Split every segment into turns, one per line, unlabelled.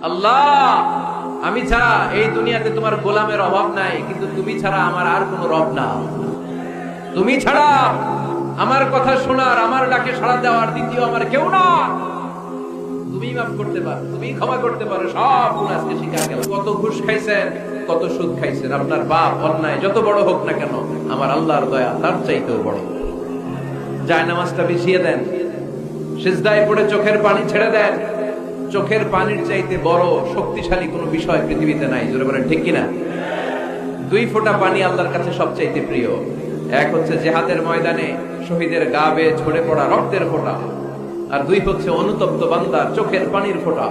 আল্লাহ, আমি ছাড়া এই দুনিয়াতে তোমার গোলামের অভাব নাই, কিন্তু তুমি ছাড়া আমার আর কোনো রব না। তুমি ছাড়া আমার কথা শোনার, আমার ডাকে সাড়া দেওয়ার দ্বিতীয় আমার কেউ না। তুমি মাফ করতে পারো, তুমি ক্ষমা করতে পারো, সব গুনাহ আজকে স্বীকার করলাম। কত ঘুষ খাইছেন, কত সুদ খাইছেন, আপনার পাপ অন্যায় যত বড় হোক না কেন, আমার আল্লাহর দয়া তার চাইতেও বড়। জায়নামাজটা বিছিয়ে দেন, সিজদায় পড়ে চোখের পানি ছেড়ে দেন। চোখের পানির চাইতে বড় শক্তিশালী কোনো বিষয় পৃথিবীতে নাই। জোরে বলেন ঠিক কিনা? 2 ফোঁটা পানি আল্লাহর কাছে সবচাইতে প্রিয়। এক হচ্ছে জিহাদের ময়দানে শহীদের গা বেয়ে ঝরে পড়া রক্তের ফোঁটা, আর 2 হচ্ছে অনুতপ্ত বান্দার চোখের পানির ফোঁটা।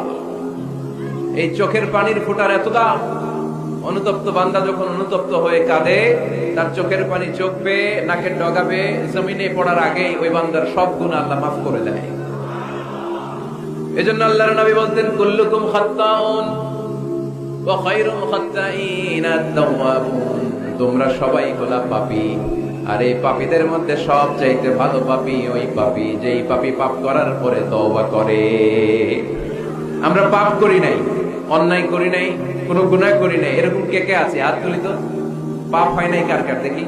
এই চোখের পানির ফোঁটার এত দাম। অনুতপ্ত বান্দা যখন অনুতপ্ত হয়ে কাঁদে, তার চোখের পানি চোখ বেয়ে নাকের ডগা বেয়ে জমিনে পড়ার আগেই ওই বান্দার সব গুনাহ আল্লাহ মাফ করে দেয়। এজন্য আল্লাহর নবী বলতেন, কুল্লুকুম খাত্তাউন ওয়া খায়রুল খাত্তাইনা আত-তাওয়াবুন। তোমরা সবাই হলা পাপী, আর এই পাপীদের মধ্যে সবচাইতে ভালো পাপী ওই পাপী যেই পাপী পাপ করার পরে তওবা করে। আমরা পাপ করি নাই, অন্যায় করি নাই, কোনো গুনাহ করি নাই, এরকম কে কে আছে? হাত তুলি তো। পাপ হয় নাই কার কার দেখি?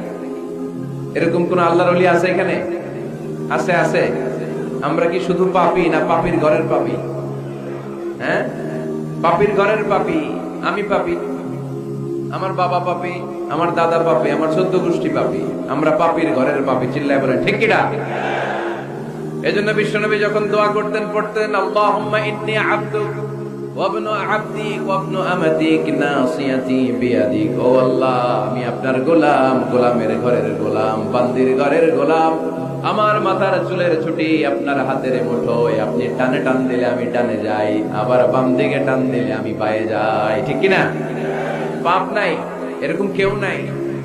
এরকম কোন আল্লাহর ওলি আছে এখানে? আছে? আছে। আমরা কি শুধু পাপী না পাপীর ঘরের পাপী? হ্যাঁ, পাপীর ঘরের পাপী। আমি পাপী, আমার বাবা পাপী, আমার দাদা পাপী, আমার 14 গোষ্ঠী পাপী। আমরা পাপীর ঘরের পাপী। চিল্লায় বলেন ঠিক কিনা? এজন্য বিশ্বনবী যখন দোয়া করতেন, পড়তেন, আল্লাহুম্মা ইন্নী আবদুক ওয়া ইবনু আবদিক ওয়া ইবনু আমাতিক নাসিয়াতি বিয়াদিক। ও আল্লাহ, আমি আপনার গোলাম, গোলামের ঘরের গোলাম, বান্দির ঘরের গোলাম। আমার মাথার চুলের ছুটি আপনার হাতের মুঠোয়। আপনি টানে টান দিলে আমি ডানে যাই, আবার বাম দিকে টান দিলে আমি বায়ে যাই। ঠিক কিনা? পাপ নাই এরকম কেউ নাই।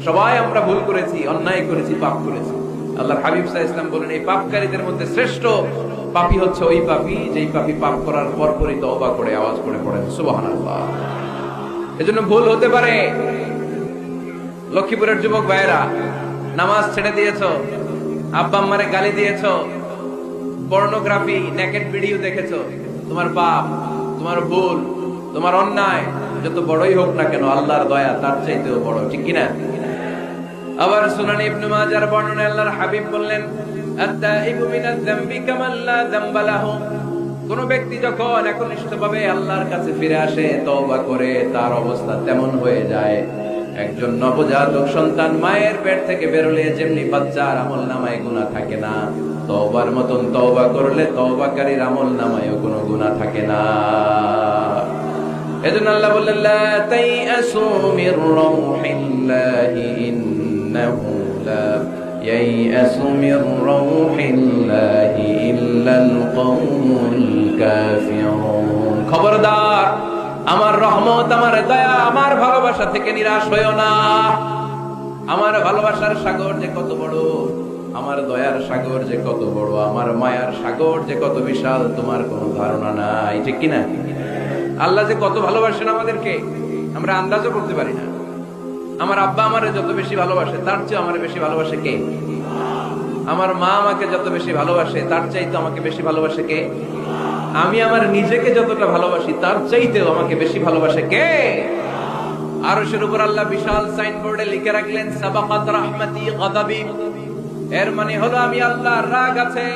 সবাই আমরা ভুল করেছি, অন্যায় করেছি, পাপ করেছি। আল্লাহর হাবিব সাল্লাল্লাহু আলাইহি ওয়াসাল্লাম বলেন, এই পাপকারীদের মধ্যে শ্রেষ্ঠ পাপী হচ্ছে ওই পাপী যেই পাপী পাপ করার পরপরই তওবা করে আওয়াজ করে পড়েন সুবহানাল্লাহ। এজন্য ভুল হতে পারে। লক্ষ্মীপুরের যুবক ভাইয়েরা, নামাজ ছেড়ে দিয়েছো, আব্বা আম্মারে গালি দিয়েছো, পর্নোগ্রাফি, নেকেড ভিডিও দেখেছো, তোমার পাপ, তোমার ভুল, তোমার অন্যায় যত বড়ই হোক না কেন, আল্লাহর দয়া তার চাইতেও বড়। ঠিক কিনা? আবার সুনান ইবনে মাজাহর বর্ণনায় আল্লাহর হাবিব বললেন, আত-তাইবু মিনাজ যামবি কামান লা যামবা লাহু। কোন ব্যক্তি যখন একনিষ্ঠভাবে আল্লাহর কাছে ফিরে আসে, তওবা করে, তার অবস্থা তেমন হয়ে যায় একজন নবজাতক সন্তান মায়ের পেট থেকে বেরোলে যেমনি বাচ্চার আমলনামায় গুনাহ থাকে না, তওবার মতন তওবা করলে তওবাকারীর আমলনামায়ও কোনো গুনাহ থাকে না। এজন্য আল্লাহ বললেন, লা তাইআসু মির রাউহিল্লাহি ইন্নাহু লা ইয়াইআসু মির রাউহিল্লাহি ইল্লাল কওমুল কাফিরুন। খবরদার, আমার রহমত, আমার দয়া, আমার ভালোবাসা থেকে নিরাশ হইও না। আমার ভালোবাসার সাগর যে কত বড়, আমার দয়ার সাগর যে কত বড়, আমার মায়ার সাগর যে কত বিশাল, তোমার কোনো ধারণা নাই। ঠিক কিনা? আল্লাহ যে কত ভালোবাসেন আমাদেরকে আমরা আন্দাজও করতে পারি না। আমার আব্বা আমারে যত বেশি ভালোবাসে, তার চেয়ে আমার বেশি ভালোবাসে কে? আমার মা আমাকে যত বেশি ভালোবাসে, তার চাইতে আমাকে বেশি ভালোবাসে কে? আমি আমার নিজেকে যতটা ভালোবাসি, তার চাইতেও আমাকে বেশি ভালোবাসে কে? আরশের উপর আল্লাহ বিশাল সাইনবোর্ডে লিখে রাখলেন, সাবাকাত রাহমাতি গাদাবি। এর মানে হলো আমি আল্লাহর রাগ আছে,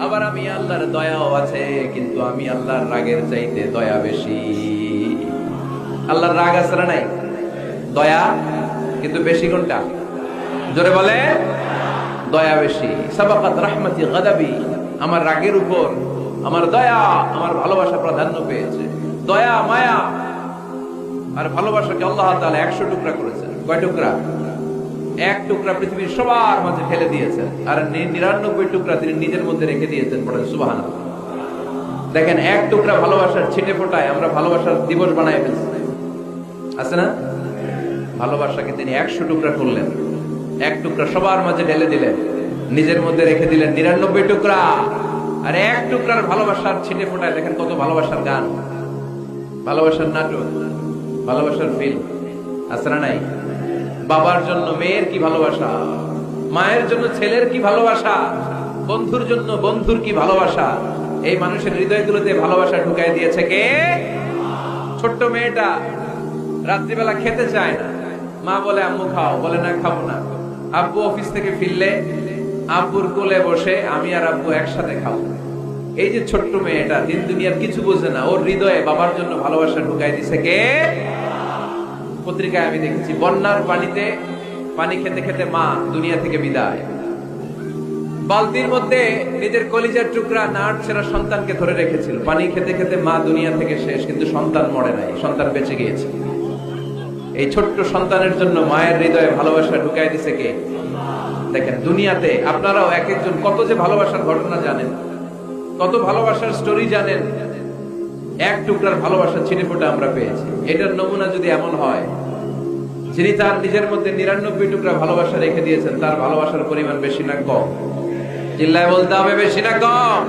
আবার আমি আল্লাহর দয়াও আছে, কিন্তু আমি আল্লাহর রাগের চাইতে দয়া বেশি। আল্লাহর রাগ আছে না নাই? দয়া কিন্তু বেশি কোনটা? জোরে বলে, দয়া বেশি। সাবাকাত রাহমাতি গাদাবি, আমার রাগের উপর আমার দয়া, আমার ভালোবাসা প্রাধান্য পেয়েছে। দয়া, মায়া আর ভালোবাসাকে আল্লাহ তাআলা 100 টুকরা করেছেন। কয় টুকরা? 1 টুকরা পৃথিবীর সবার মাঝে ফেলে দিয়েছেন, আর 99 টুকরা তিনি নিজের মধ্যে রেখে দিয়েছেন। পড়েন সুবহানাল্লাহ। দেখেন, 1 টুকরা ভালোবাসার ছিটে ফোটায় আমরা ভালোবাসার দিবস বানায় ফেলছি, আছে না? ভালোবাসাকে তিনি 100 টুকরা করলেন, 1 টুকরা সবার মাঝে ঢেলে দিলেন, নিজের মধ্যে রেখে দিলেন 99 টুকরা। আর 1 টুকরার ভালোবাসার ছিটে ফোটায় দেখেন কত ভালোবাসার গান, ভালোবাসার নাটক, ভালোবাসার ফিল্ম, আছে না নাই? বাবার জন্য মেয়ের কি ভালোবাসা, মায়ের জন্য ছেলের কি ভালোবাসা, বন্ধুর জন্য বন্ধুর কি ভালোবাসা। এই মানুষের হৃদয়গুলোতে ভালোবাসা ঢুকাই দিয়েছে কে? ছোট্ট মেয়েটা রাত্রিবেলা খেতে চায় না, মা বলে আম্মু খাও, বলে না খাবো না। আব্বু অফিস থেকে ফিরলে আব্বুর কোলে বসে আমি আর আব্বু একসাথে খাবো। এই যে ছোট্ট মেয়েটা দিন দুনিয়ার কিছু বোঝে না, ওর হৃদয়ে বাবার জন্য ভালোবাসা ঢুকাই দিছে কে? পত্রিকায় আমি দেখেছি বন্যার পানিতে পানি খেতে খেতে মা দুনিয়া থেকে বিদায়। বালতির মধ্যে নিজের কলিজার টুকরা নাট ছেঁড়া সন্তানকে ধরে রেখেছিল, পানি খেতে খেতে মা দুনিয়া থেকে শেষ, কিন্তু সন্তান মরে নাই, সন্তান বেঁচে গিয়েছে। এই ছোট্ট সন্তানের জন্য মায়ের হৃদয়ে ভালোবাসা ঢুকাই দিছে কে? দেখেন দুনিয়াতে আপনারাও এক একজন কত যে ভালোবাসার ঘটনা জানেন, কত ভালোবাসার স্টোরি জানেন। এক টুকরার ভালোবাসা ছিটে ফোটা আমরা পেয়েছি। এটার নমুনা যদি এমন হয়, যিনি তার নিজের মধ্যে 99 টুকরা ভালোবাসা রেখে দিয়েছেন, তার ভালোবাসার পরিমাণ বেশি না কম? চিল্লায় বলতে হবে বেশি না কম?